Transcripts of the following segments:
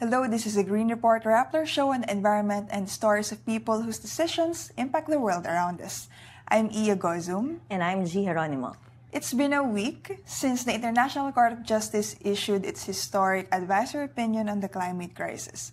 Hello, this is a Green Report Rappler show on the environment and stories of people whose decisions impact the world around us. I'm Iya Gozum. And I'm Jee Geronimo. It's been a week since the International Court of Justice issued its historic advisory opinion on the climate crisis.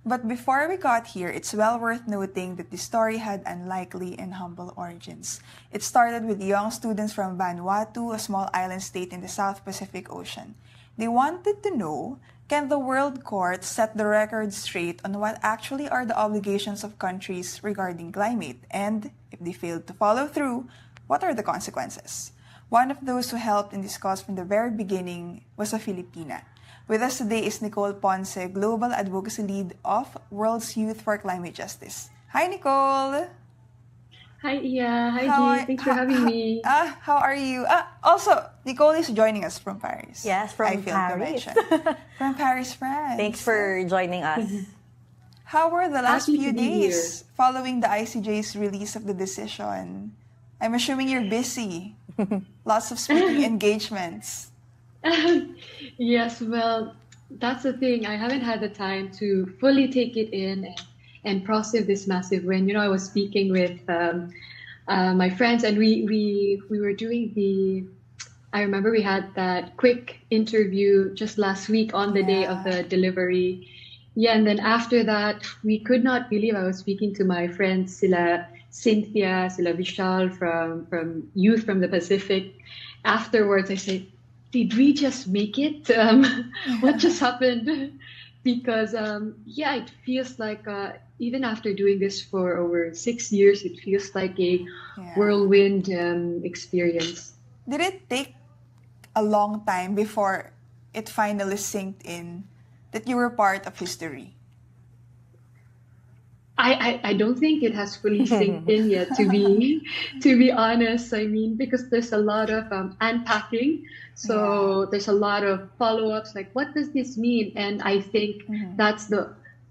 But before we got here, it's well worth noting that the story had unlikely and humble origins. It started with young students from Vanuatu, a small island state in the South Pacific Ocean. They wanted to know, can the World Court set the record straight on what actually are the obligations of countries regarding climate? And if they failed to follow through, what are the consequences? One of those who helped in this cause from the very beginning was a Filipina. With us today is Nicole Ponce, Global Advocacy Lead of World's Youth for Climate Justice. Hi, Nicole! Hi, Iya. Hi, Jee. Thanks for having me. How are you? Also, Nicole is joining us from Paris. Yes, from Paris. From Paris, France. Thanks for joining us. How were the last Happy few to be days following the ICJ's release of the decision? I'm assuming you're busy. Lots of speaking engagements. Yes, well, that's the thing. I haven't had the time to fully take it in and process this massive win. You know, I was speaking with my friends, and we were doing I remember we had that quick interview just last week on the day of the delivery. Yeah, and then after that, we could not believe I was speaking to my friends, sila Cynthia, sila Vishal from Youth from the Pacific. Afterwards, I said, did we just make it? What just happened? Because, it feels like even after doing this for over 6 years, it feels like a whirlwind experience. Did it take a long time before it finally sinked in that you were part of history? I don't think it has fully sinked in yet, to be honest. I mean, because there's a lot of unpacking. So there's a lot of follow-ups, like, what does this mean? And I think that's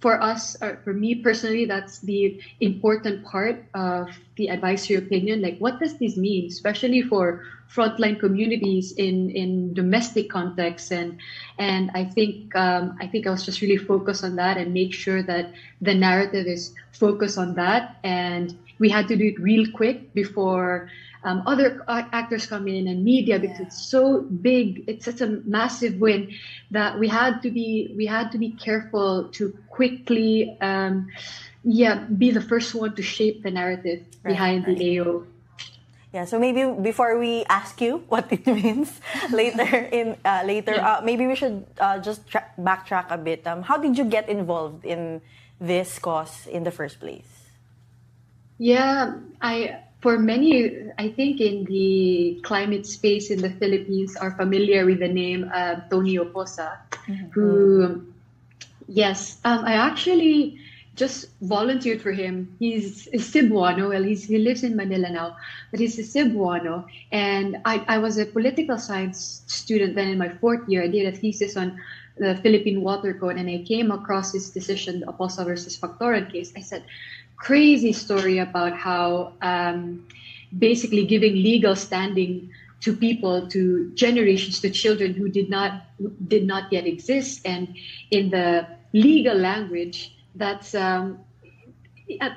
for us, or for me personally, that's the important part of the advisory opinion. Like, what does this mean, especially for frontline communities in domestic contexts? And I think I was just really focused on that and make sure that the narrative is focused on that. And we had to do it real quick before other actors come in and media, because it's so big. It's such a massive win that we had to be careful to quickly be the first one to shape the narrative behind the AO. Yeah, so maybe before we ask you what it means maybe we should just backtrack a bit. How did you get involved in this cause in the first place? Yeah, for many, I think in the climate space in the Philippines are familiar with the name Tony Oposa, who, I actually just volunteered for him. He's a Cebuano. Well, he lives in Manila now, but he's a Cebuano. And I was a political science student then in my fourth year. I did a thesis on the Philippine Water Code, and I came across his decision, the Oposa versus Factoran case. I said, crazy story about how basically giving legal standing to people, to generations, to children who did not yet exist. And in the legal language, that's at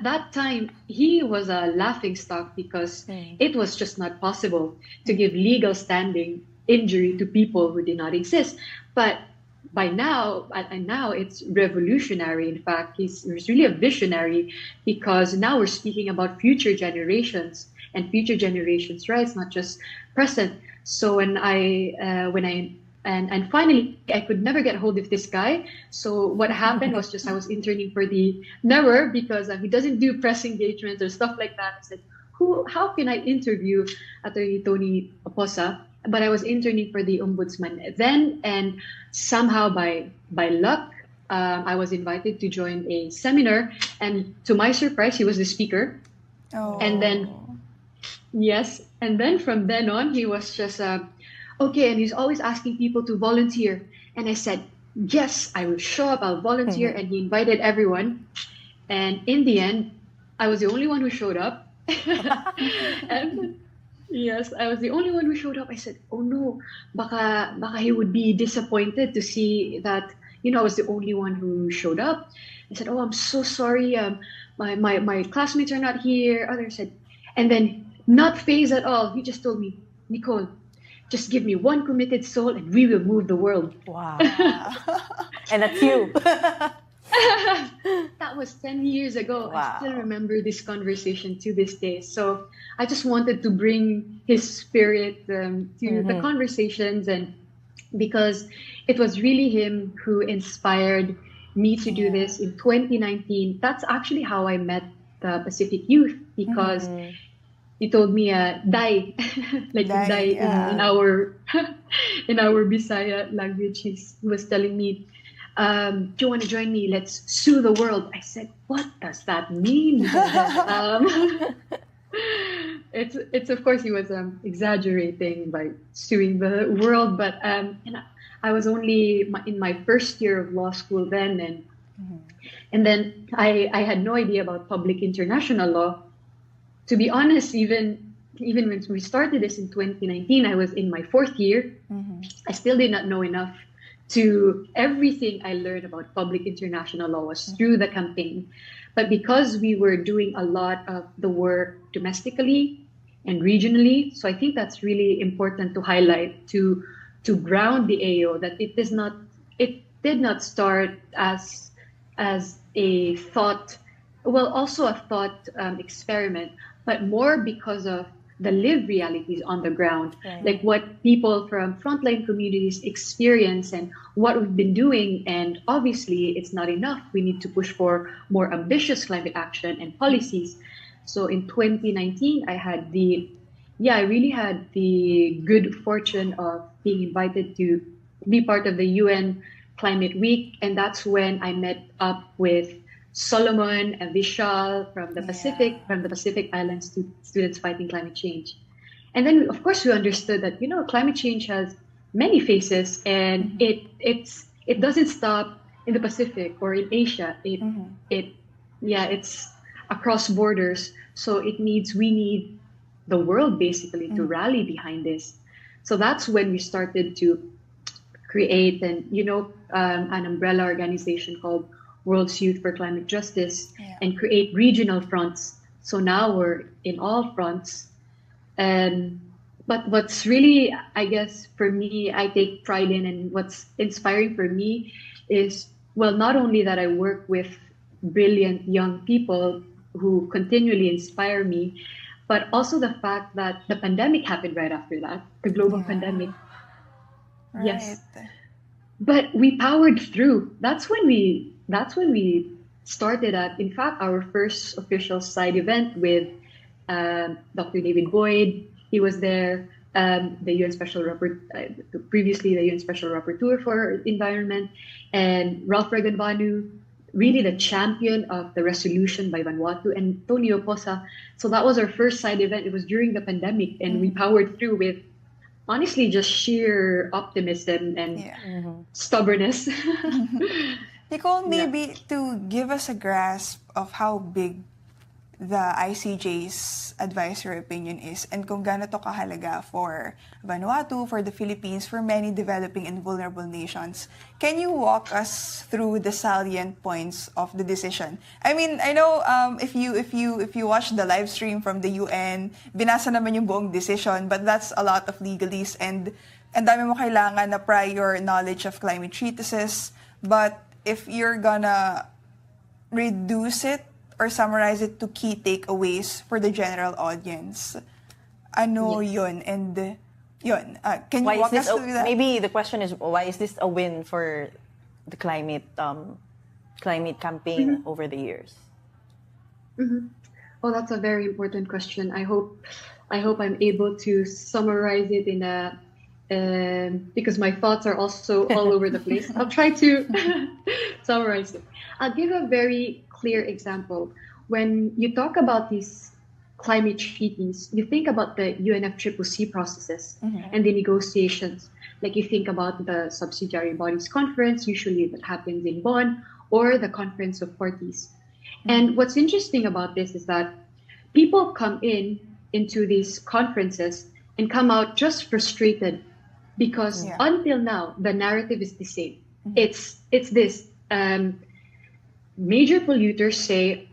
that time he was a laughing stock, because it was just not possible to give legal standing injury to people who did not exist. But now it's revolutionary. In fact, he's really a visionary, because now we're speaking about future generations and future generations' rights, not just present. So when finally I could never get hold of this guy. So what happened was just I was interning for the Never, because he doesn't do press engagements or stuff like that. I said, how can I interview Attorney Tony Oposa? But I was interning for the Ombudsman then, and somehow by luck, I was invited to join a seminar, and to my surprise, he was the speaker. And then from then on, he was just okay, and he's always asking people to volunteer. And I said, yes, I will show up, I'll volunteer. And he invited everyone, and in the end, I was the only one who showed up. And yes, I was the only one who showed up. I said, oh no, baka he would be disappointed to see that, I was the only one who showed up. I said, "Oh, I'm so sorry. My classmates are not here." Others said, and then not phased at all. He just told me, "Nicole, just give me one committed soul and we will move the world." Wow. And that's you. That was 10 years ago. Wow. I still remember this conversation to this day. So I just wanted to bring his spirit to the conversations, and because it was really him who inspired me to do this in 2019. That's actually how I met the Pacific Youth, because he told me "dai," like "dai" in our in our Bisaya language. He was telling me, "Do you want to join me? Let's sue the world." I said, "What does that mean?" It's of course he was exaggerating by suing the world, but I was only in my first year of law school then, and then I had no idea about public international law. To be honest, even when we started this in 2019, I was in my fourth year. I still did not know enough. Everything I learned about public international law was through the campaign. But because we were doing a lot of the work domestically and regionally, so I think that's really important to highlight, to ground the AO that it did not start as a thought, also a thought experiment, but more because of the lived realities on the ground, like what people from frontline communities experience and what we've been doing. And obviously, it's not enough. We need to push for more ambitious climate action and policies. So in 2019, I really had the good fortune of being invited to be part of the UN Climate Week. And that's when I met up with Solomon and Vishal from the Pacific Islands, students fighting climate change. And then, of course, we understood that, climate change has many faces, and it doesn't stop in the Pacific or in Asia. It's across borders. So we need the world basically to rally behind this. So that's when we started to create an umbrella organization called World's Youth for Climate Justice, and create regional fronts. So now we're in all fronts. But what's really, I guess, for me, I take pride in, and what's inspiring for me is, not only that I work with brilliant young people who continually inspire me, but also the fact that the pandemic happened right after that, the global pandemic. Right. Yes. But we powered through. That's when we started in fact, our first official side event with Dr. David Boyd. He was there, the UN Special previously the UN Special Rapporteur for Environment, and Ralph Regan-Vanu, really the champion of the resolution by Vanuatu, and Tonio Posa. So that was our first side event. It was during the pandemic, and we powered through with, honestly, just sheer optimism and stubbornness. Nicole, maybe to give us a grasp of how big the ICJ's advisory opinion is and kung gaano to kahalaga for Vanuatu, for the Philippines, for many developing and vulnerable nations, can you walk us through the salient points of the decision? I mean, I know if you watch the live stream from the UN, binasa naman yung buong decision, but that's a lot of legalese and dami mo kailangan na prior knowledge of climate treatises. But if you're gonna reduce it or summarize it to key takeaways for the general audience, ano yun? And yun, can you walk us through that? Maybe the question is, why is this a win for the climate campaign over the years? Oh, that's a very important question. I hope I'm able to summarize it in a because my thoughts are also all over the place. I'll try to summarize it. I'll give a very clear example. When you talk about these climate treaties, you think about the UNFCCC processes and the negotiations. Like you think about the subsidiary bodies conference, usually that happens in Bonn, or the conference of parties. And what's interesting about this is that people come into these conferences and come out just frustrated because until now, the narrative is the same. It's this. Major polluters say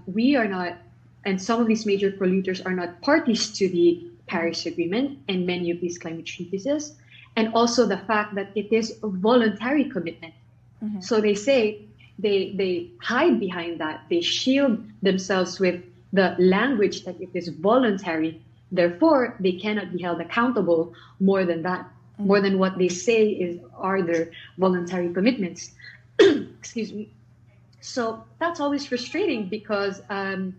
we are not, and some of these major polluters are not parties to the Paris Agreement and many of these climate treaties, and also the fact that it is a voluntary commitment. So they say they hide behind that. They shield themselves with the language that it is voluntary. Therefore, they cannot be held accountable more than that, more than what they say are their voluntary commitments. Excuse me. So that's always frustrating because that's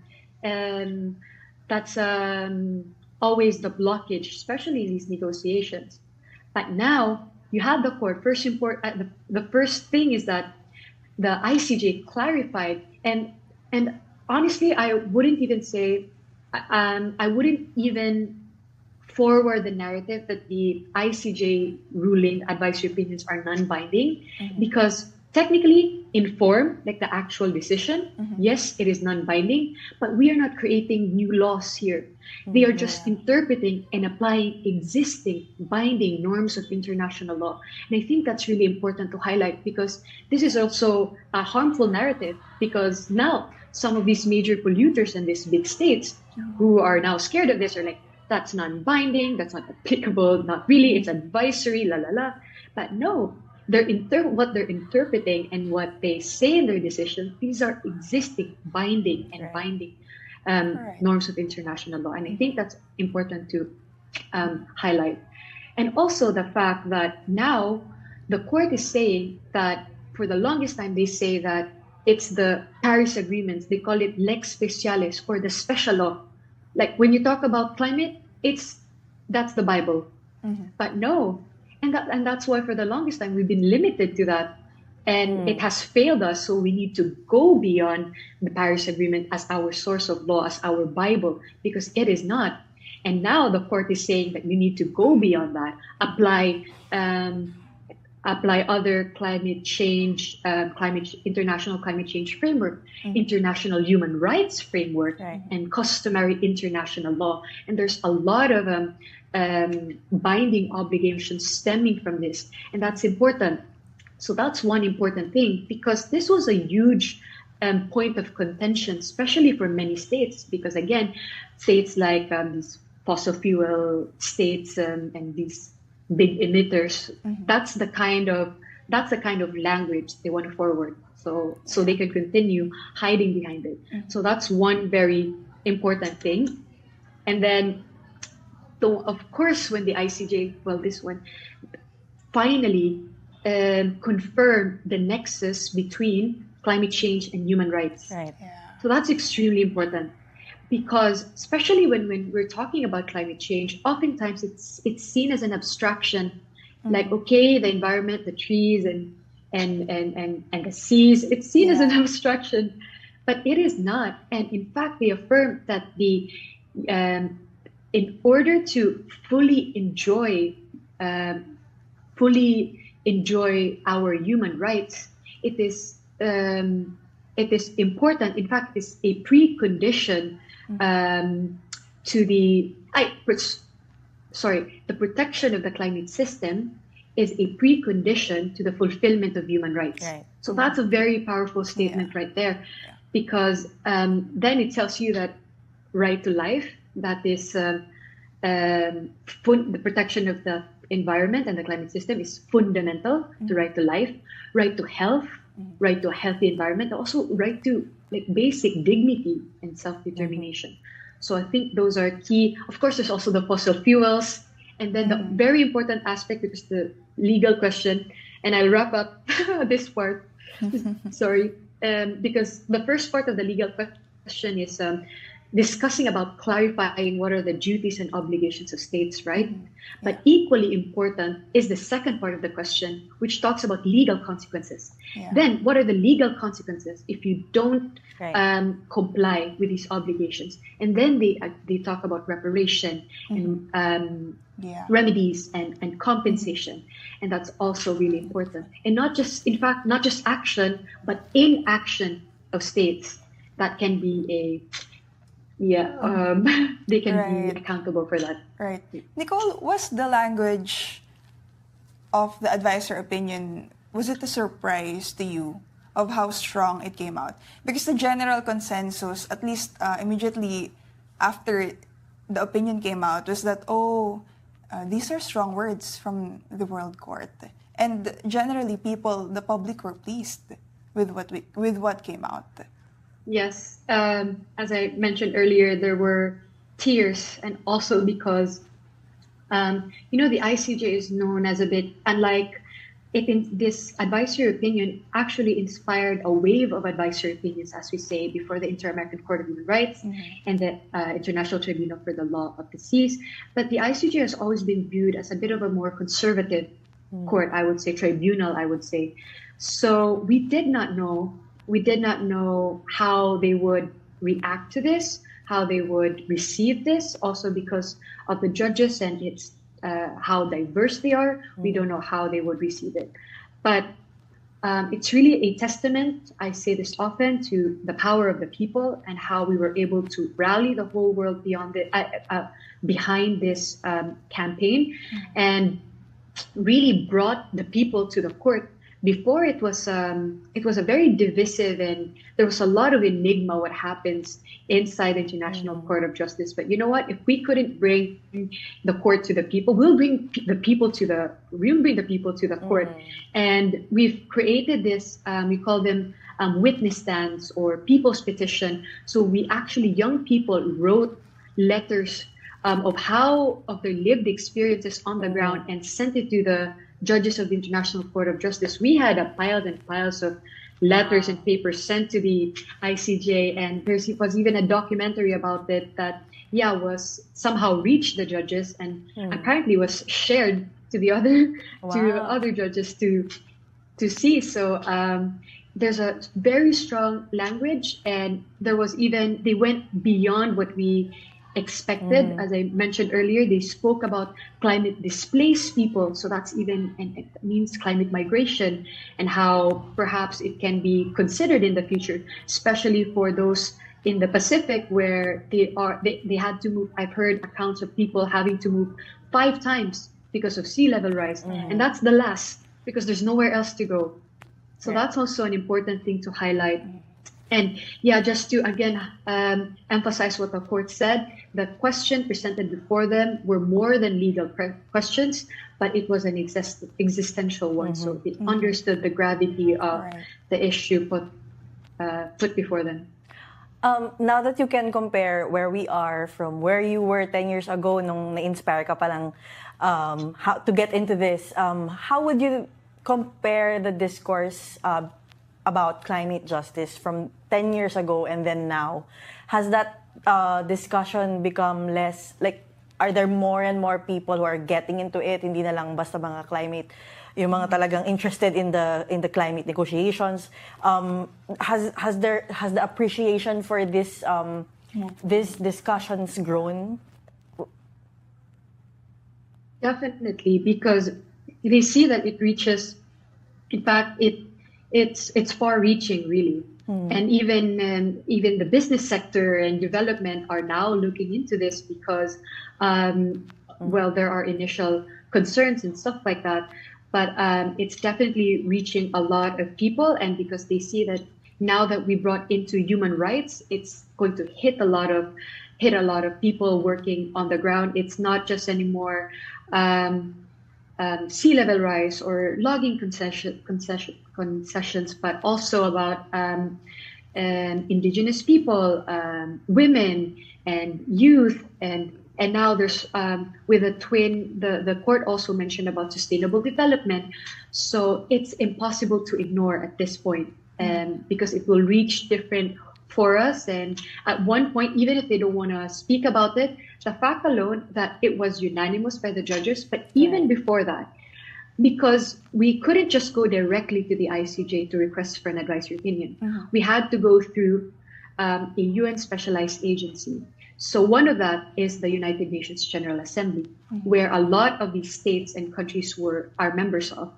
always the blockage, especially in these negotiations. But now you have the court. The first thing is that the ICJ clarified, and honestly, I wouldn't even say, I wouldn't even forward the narrative that the ICJ ruling advisory opinions are non-binding, because technically, in form, like the actual decision, yes, it is non-binding, but we are not creating new laws here. They are just interpreting and applying existing binding norms of international law. And I think that's really important to highlight, because this is also a harmful narrative, because now some of these major polluters and these big states who are now scared of this are like, that's non-binding, that's not applicable, not really, it's advisory, la la la. But no, what they're interpreting and what they say in their decision, these are existing binding norms of international law. And I think that's important to highlight. And also the fact that now the court is saying that for the longest time, they say that it's the Paris agreements, they call it lex specialis, or the special law. Like when you talk about climate, that's the Bible. But no, and that's why for the longest time we've been limited to that, and it has failed us. So we need to go beyond the Paris Agreement as our source of law, as our Bible, because it is not. And now the court is saying that we need to go beyond that, apply other climate change, international climate change framework, international human rights framework, and customary international law. And there's a lot of binding obligations stemming from this, and that's important. So that's one important thing, because this was a huge point of contention, especially for many states, because again, states like these fossil fuel states and these big emitters, that's the kind of language they want to forward, so they can continue hiding behind it. So that's one very important thing. And then, of course, when the ICJ, this one, finally confirmed the nexus between climate change and human rights. So that's extremely important, because especially when we're talking about climate change, oftentimes it's seen as an abstraction, like, okay, the environment, the trees and the seas, it's seen as an abstraction, but it is not. And in fact, they affirm that in order to fully enjoy our human rights, it is important. In fact, it's a precondition to the protection of the climate system is a precondition to the fulfillment of human rights. So that's a very powerful statement right there, because then it tells you that right to life, that is the protection of the environment and the climate system is fundamental to right to life, right to health, right to a healthy environment, also right to basic dignity and self-determination. So I think those are key. Of course, there's also the fossil fuels, and then the very important aspect, because the legal question, and I'll wrap up this part, sorry, because the first part of the legal question is discussing about clarifying what are the duties and obligations of states, right? But equally important is the second part of the question, which talks about legal consequences. Then what are the legal consequences if you don't comply with these obligations? And then they talk about reparation and remedies and compensation. And that's also really important. And not just action, but inaction of states that can be they can be accountable for that. Nicole, was the language of the advisor opinion, was it a surprise to you of how strong it came out? Because the general consensus, at least immediately after the opinion came out, was that, these are strong words from the World Court. And generally, the public were pleased with what came out. Yes, as I mentioned earlier, there were tears, and also because, the ICJ is known as a bit, unlike this advisory opinion actually inspired a wave of advisory opinions, as we say, before the Inter-American Court of Human Rights and the International Tribunal for the Law of the Seas. But the ICJ has always been viewed as a bit of a more conservative court, I would say, tribunal, I would say. So we did not know how they would react to this, how they would receive this, also because of the judges and its how diverse they are. We don't know how they would receive it. But it's really a testament, I say this often, to the power of the people and how we were able to rally the whole world behind this campaign and really brought the people to the court. Before it was a very divisive, and there was a lot of enigma what happens inside the International Court of Justice. But you know what? If we couldn't bring the court to the people, we'll bring the people to the court. And we've created this. We call them witness stands or people's petition. So we actually, young people wrote letters of their lived experiences on the ground and sent it to the judges of the International Court of Justice. We had piles and piles of letters and papers sent to the ICJ, and there was even a documentary about it that was somehow reached the judges and apparently was shared to the other judges to see. So there's a very strong language, and they went beyond what we expected. As I mentioned earlier, they spoke about climate displaced people. So and it means climate migration, and how perhaps it can be considered in the future, especially for those in the Pacific where they had to move. I've heard accounts of people having to move 5 times because of sea level rise. And that's the last, because there's nowhere else to go. So that's also an important thing to highlight. And just to again emphasize what the court said, the question presented before them were more than legal questions, but it was an existential one. So it understood the gravity of the issue put before them. Now that you can compare where we are from where you were 10 years ago nung na-inspire ka palang how to get into this, how would you compare the discourse about climate justice from 10 years ago and then now? Has that discussion become less, are there more and more people who are getting into it? Hindi na lang basta mga climate, yung mga talagang interested in the climate negotiations. Has the appreciation for this these discussions grown? Definitely, because they see that it reaches. In fact, it's far-reaching, really. And even the business sector and development are now looking into this because, there are initial concerns and stuff like that. But it's definitely reaching a lot of people, and because they see that now that we brought into human rights, it's going to hit a lot of people working on the ground. It's not just anymore sea level rise or logging concessions, but also about indigenous people, women, and youth, and now there's with the court also mentioned about sustainable development. So it's impossible to ignore at this point, because it will reach different for us. And at one point, even if they don't want to speak about it, the fact alone that it was unanimous by the judges, but even before that, because we couldn't just go directly to the ICJ to request for an advisory opinion. We had to go through a UN specialized agency. So one of that is the United Nations General Assembly, where a lot of these states and countries are members of.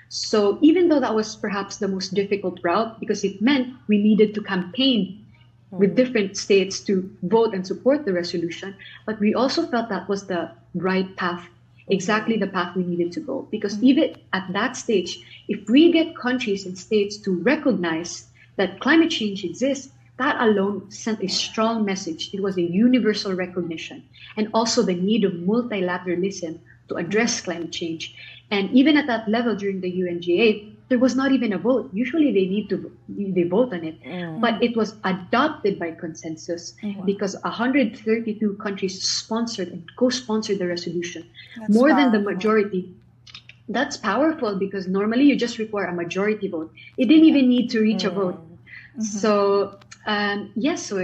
So even though that was perhaps the most difficult route, because it meant we needed to campaign with different states to vote and support the resolution, but we also felt that was the right path. exactly the path we needed to go. Because even at that stage, if we get countries and states to recognize that climate change exists, that alone sent a strong message. It was a universal recognition, and also the need of multilateralism to address climate change. And even at that level during the UNGA, there was not even a vote. Usually they vote on it, but it was adopted by consensus because 132 countries sponsored and co-sponsored the resolution, more than the majority. That's powerful because normally you just require a majority vote. It didn't even need to reach a vote. So yes, so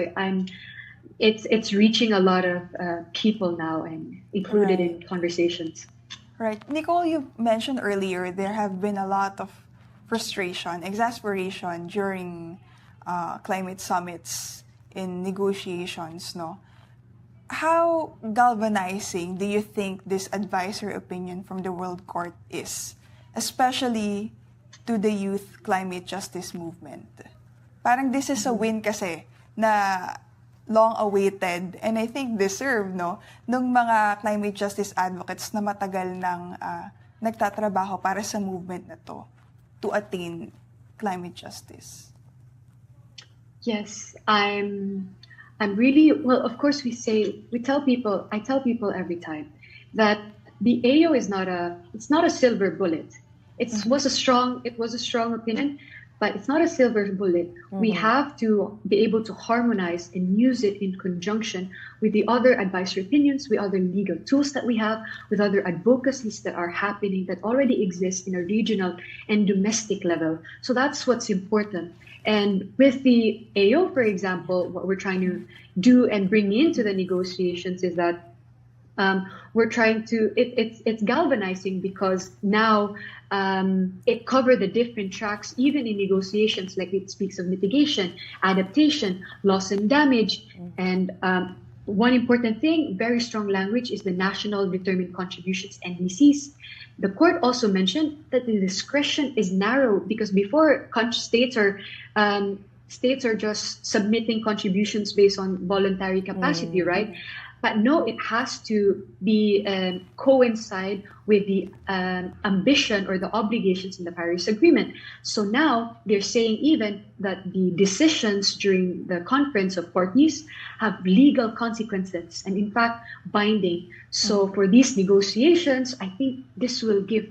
it's reaching a lot of people now and included in conversations. Right. Nicole, you mentioned earlier there have been a lot of frustration, exasperation during climate summits in negotiations, no? How galvanizing do you think this advisory opinion from the World Court is, especially to the youth climate justice movement? Parang this is a win kasi na long-awaited and I think deserved, no, nung mga climate justice advocates na matagal nang nagtatrabaho para sa movement na to attain climate justice. Yes, I'm really, well, of course I tell people every time that the AO is not a silver bullet. It was a strong opinion, but it's not a silver bullet. We have to be able to harmonize and use it in conjunction with the other advisory opinions, with other legal tools that we have, with other advocacies that are happening that already exist in a regional and domestic level. So that's what's important. And with the AO, for example, what we're trying to do and bring into the negotiations is that we're trying to, it's galvanizing because now it covered the different tracks, even in negotiations, like it speaks of mitigation, adaptation, loss and damage. And one important thing, very strong language, is the national determined contributions, NDCs. The court also mentioned that the discretion is narrow because before states are just submitting contributions based on voluntary capacity, right? But no, it has to be coincide with the ambition or the obligations in the Paris Agreement. So now they're saying even that the decisions during the conference of parties have legal consequences and in fact binding. So for these negotiations, I think this will give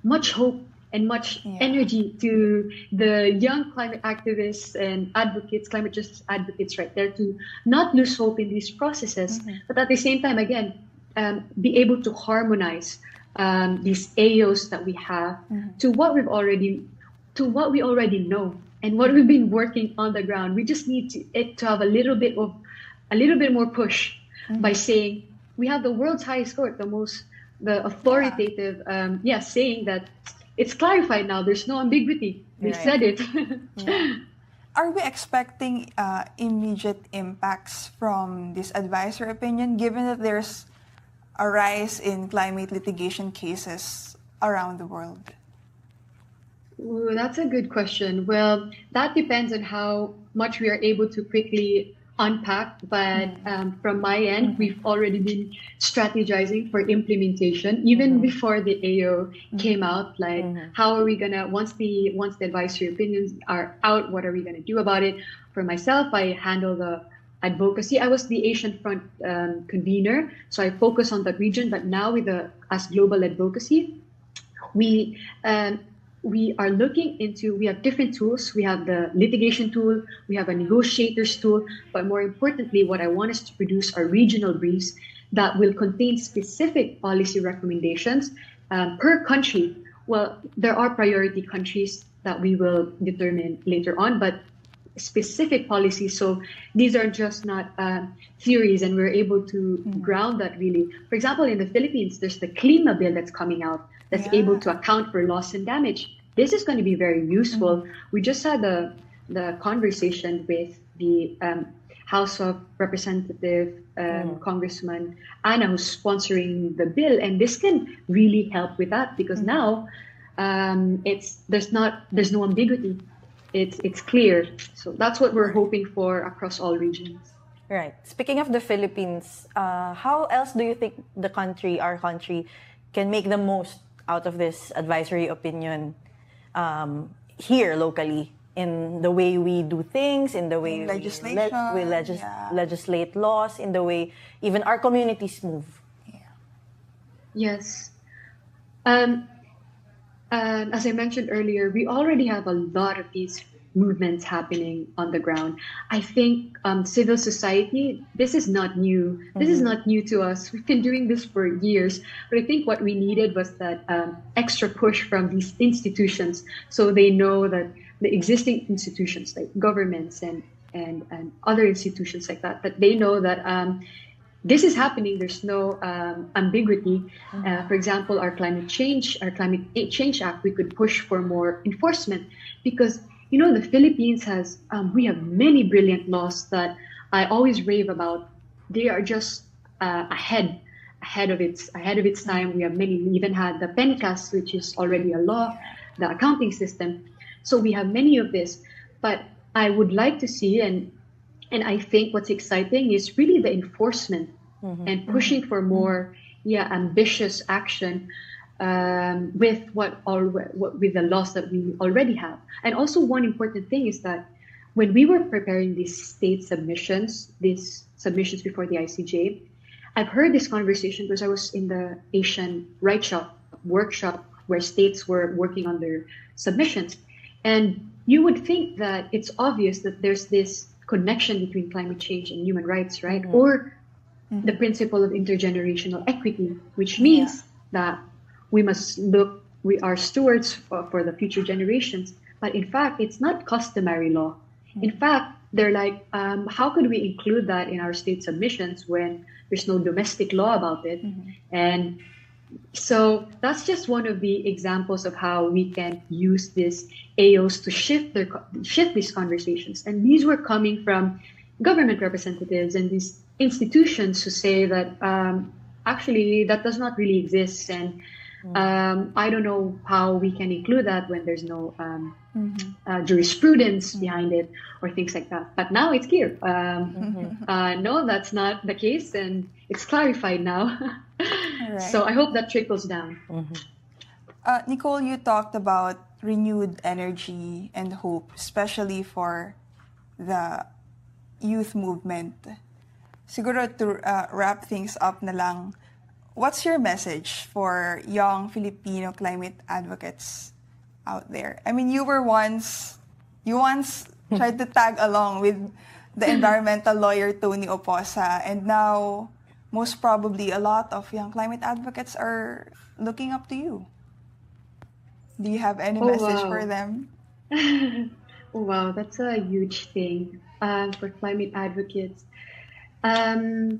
much hope and much energy to the young climate activists and advocates, climate justice advocates right there, to not lose hope in these processes, but at the same time, again, be able to harmonize these AOs that we have to what we already know and what we've been working on the ground. We just need to have a little bit more push by saying we have the world's highest court, the authoritative, saying that it's clarified now. There's no ambiguity. They said it. Are we expecting immediate impacts from this advisory opinion, given that there's a rise in climate litigation cases around the world? Ooh, that's a good question. Well, that depends on how much we are able to quickly unpack, but from my end, we've already been strategizing for implementation even before the AO came out. Like, how are we gonna once the advisory opinions are out, what are we gonna do about it? For myself, I handle the advocacy. I was the Asian Front convener, so I focus on that region. But now as global advocacy, we are looking into, we have different tools. We have the litigation tool, we have a negotiators tool, but more importantly, what I want is to produce are regional briefs that will contain specific policy recommendations per country. Well, there are priority countries that we will determine later on, but specific policies. So these are just not theories, and we're able to ground that really. For example, in the Philippines, there's the Klima bill that's coming out that's able to account for loss and damage. This is going to be very useful. We just had the conversation with the House of Representative Congressman Anna, who's sponsoring the bill, and this can really help with that because now there's no ambiguity. It's clear. So that's what we're hoping for across all regions. Right. Speaking of the Philippines, how else do you think our country can make the most out of this advisory opinion here locally in the way we do things, in the way we legislate laws, in the way even our communities move. Yes. As I mentioned earlier, we already have a lot of these movements happening on the ground. I think civil society, this is not new. This is not new to us. We've been doing this for years. But I think what we needed was that extra push from these institutions, so they know that the existing institutions like governments and other institutions like that, that they know that this is happening. There's no ambiguity. For example, our Climate Change Act, we could push for more enforcement because, you know, the Philippines has, we have many brilliant laws that I always rave about. They are just ahead of its time. We have many. We even had the PENCAS, which is already a law, the accounting system. So we have many of this. But I would like to see, and I think what's exciting is really the enforcement and pushing for more, ambitious action with with the laws that we already have. And also one important thing is that when we were preparing these state submissions, before the ICJ, I've heard this conversation because I was in the Asian Rights workshop where states were working on their submissions. And you would think that it's obvious that there's this connection between climate change and human rights, right? Or the principle of intergenerational equity, which means that we are stewards for the future generations. But in fact, it's not customary law. In fact, they're like, how could we include that in our state submissions when there's no domestic law about it? And so that's just one of the examples of how we can use these AOs to shift these conversations. And these were coming from government representatives and these institutions who say that actually that does not really exist, and I don't know how we can include that when there's no jurisprudence behind it or things like that. But now it's clear. No, that's not the case, and it's clarified now. Right. So I hope that trickles down. Nicole, you talked about renewed energy and hope, especially for the youth movement. Siguro to wrap things up na lang, what's your message for young Filipino climate advocates out there? I mean, you once tried to tag along with the environmental lawyer Tony Oposa, and now most probably a lot of young climate advocates are looking up to you. Do you have any message for them? Wow, that's a huge thing for climate advocates. I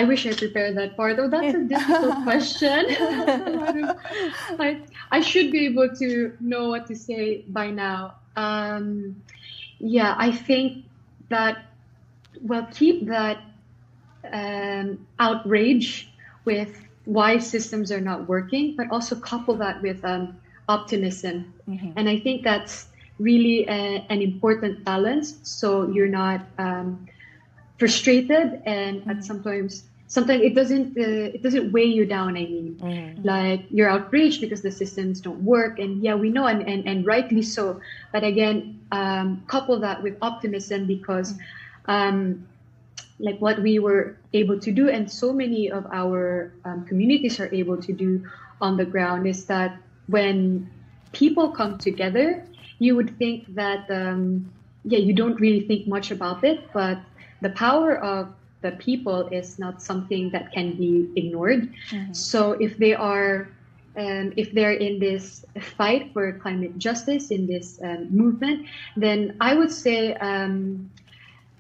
wish I prepared that part. Oh, that's a difficult question. I should be able to know what to say by now. I think that, keep that outrage with why systems are not working, but also couple that with optimism. And I think that's really an important balance. So you're not frustrated, and at sometimes it doesn't weigh you down. I mean, like you're outraged because the systems don't work, and we know, and rightly so. But again, couple that with optimism, because like what we were able to do, and so many of our communities are able to do on the ground, is that when people come together, you would think that you don't really think much about it, but the power of the people is not something that can be ignored. So if they're in this fight for climate justice, in this movement, then I would say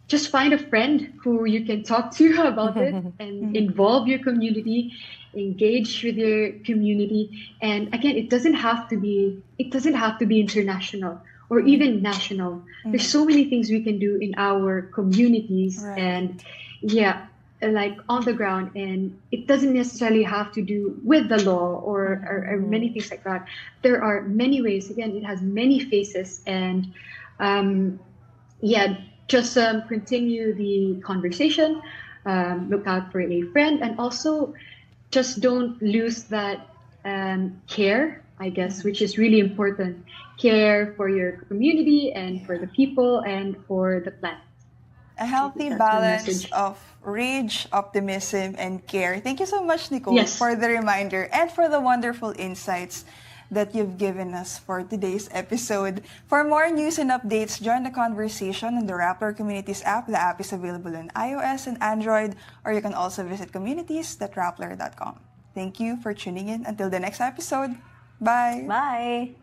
just find a friend who you can talk to about it, and involve your community, engage with your community. And again, it doesn't have to be international or even national. There's so many things we can do in our communities, and like on the ground, and it doesn't necessarily have to do with the law or many things like that. There are many ways. Again, it has many faces, and just continue the conversation, look out for a friend, and also just don't lose that care, I guess, which is really important. Care for your community and for the people and for the planet. A healthy That's my balance message. of rage, optimism, and care. Thank you so much, Nicole, Yes. for the reminder and for the wonderful insights that you've given us for today's episode. For more news and updates, join the conversation on the Rappler Communities app. The app is available on iOS and Android, or you can also visit communities.rappler.com. Thank you for tuning in. Until the next episode, bye! Bye!